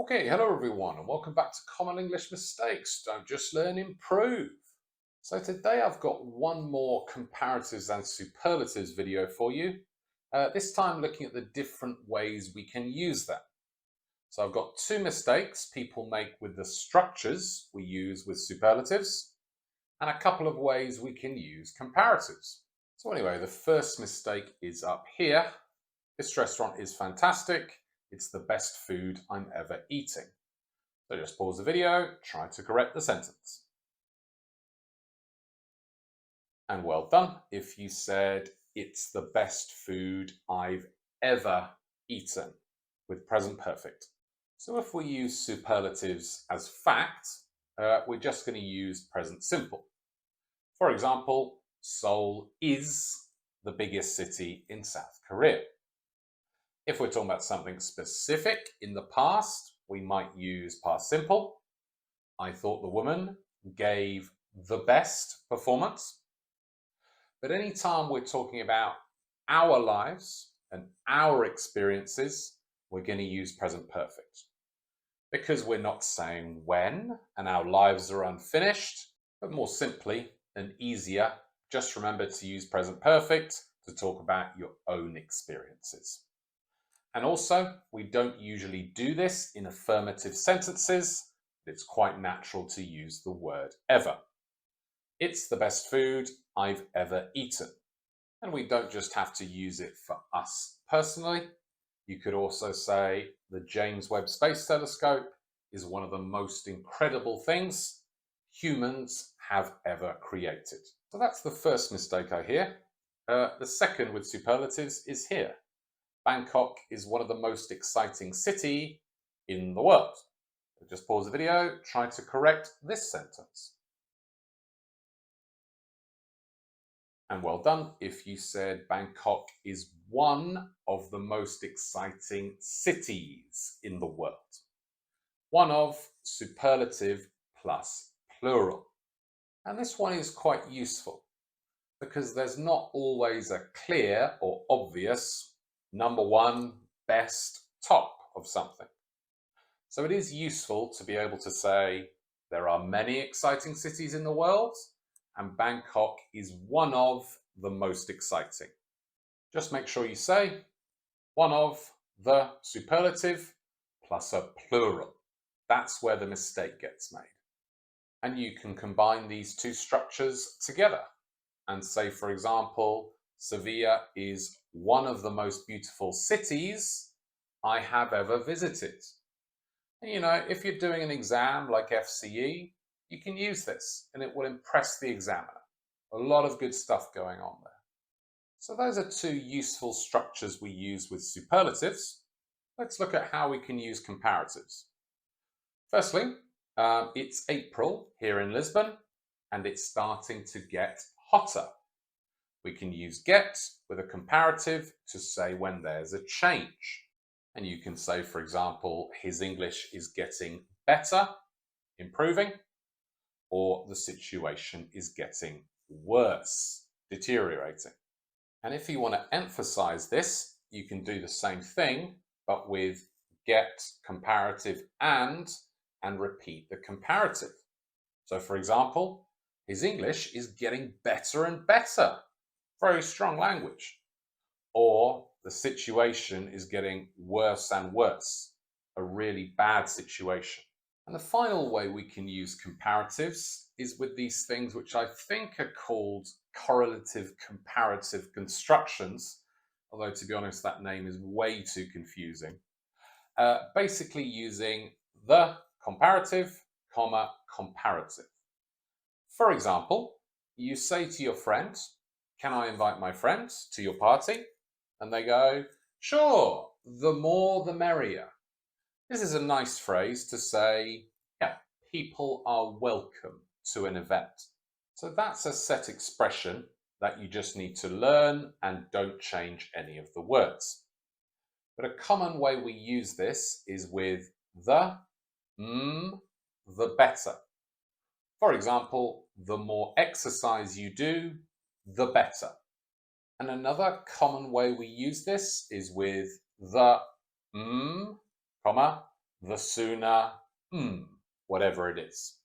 Okay, hello everyone, and welcome back to Common English Mistakes. Don't just learn, improve. So today I've got one more comparatives and superlatives video for you. This time looking at the different ways we can use them. So I've got two mistakes people make with the structures we use with superlatives, and a couple of ways we can use comparatives. So anyway, the first mistake is up here. This restaurant is fantastic. It's the best food I'm ever eating. So just pause the video, try to correct the sentence. And well done if you said, it's the best food I've ever eaten with present perfect. So if we use superlatives as fact, we're just going to use present simple. For example, Seoul is the biggest city in South Korea. If we're talking about something specific in the past, we might use past simple. I thought the woman gave the best performance. But anytime we're talking about our lives and our experiences, we're going to use present perfect. Because we're not saying when and our lives are unfinished, but more simply and easier, just remember to use present perfect to talk about your own experiences. And also, we don't usually do this in affirmative sentences. It's quite natural to use the word ever. It's the best food I've ever eaten. And we don't just have to use it for us personally. You could also say the James Webb Space Telescope is one of the most incredible things humans have ever created. So that's the first mistake I hear. The second with superlatives is here. Bangkok is one of the most exciting cities in the world. Just pause the video, try to correct this sentence. And well done if you said Bangkok is one of the most exciting cities in the world. One of superlative plus plural. And this one is quite useful because there's not always a clear or obvious number one, best, top of something. So it is useful to be able to say there are many exciting cities in the world and Bangkok is one of the most exciting. Just make sure you say one of the superlative plus a plural. That's where the mistake gets made. And you can combine these two structures together and say, for example, Sevilla is one of the most beautiful cities I have ever visited. And, if you're doing an exam like FCE, you can use this and it will impress the examiner. A lot of good stuff going on there. So those are two useful structures we use with superlatives. Let's look at how we can use comparatives. Firstly, it's April here in Lisbon and it's starting to get hotter. We can use get with a comparative to say when there's a change. And you can say, for example, his English is getting better, improving, or the situation is getting worse, deteriorating. And if you want to emphasize this, you can do the same thing, but with get, comparative, and repeat the comparative. So, for example, his English is getting better and better. Very strong language. Or the situation is getting worse and worse. A really bad situation. And the final way we can use comparatives is with these things which I think are called correlative comparative constructions, although to be honest, that name is way too confusing. Basically using the comparative, comma, comparative. For example, you say to your friend, can I invite my friend to your party? And they go, sure, the more the merrier. This is a nice phrase to say, yeah, people are welcome to an event. So that's a set expression that you just need to learn and don't change any of the words. But a common way we use this is with the better. For example, the more exercise you do, the better. And another common way we use this is with the comma, the sooner, whatever it is.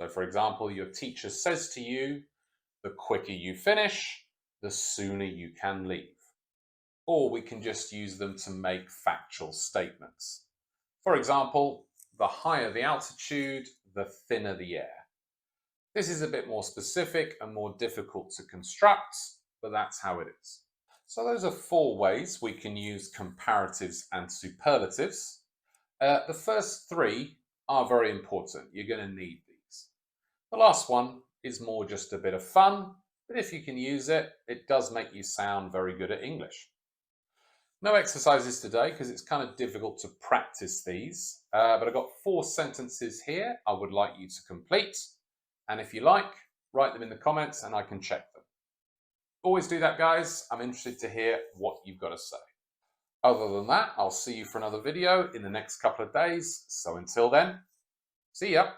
So, for example, your teacher says to you, the quicker you finish, the sooner you can leave. Or we can just use them to make factual statements. For example, the higher the altitude, the thinner the air. This is a bit more specific and more difficult to construct, but that's how it is. So those are 4 ways we can use comparatives and superlatives. The first 3 are very important. You're going to need these. The last one is more just a bit of fun, but if you can use it, it does make you sound very good at English. No exercises today because it's kind of difficult to practice these, but I've got 4 sentences here I would like you to complete. And if you like, write them in the comments and I can check them. Always do that, guys. I'm interested to hear what you've got to say. Other than that, I'll see you for another video in the next couple of days. So until then, see ya.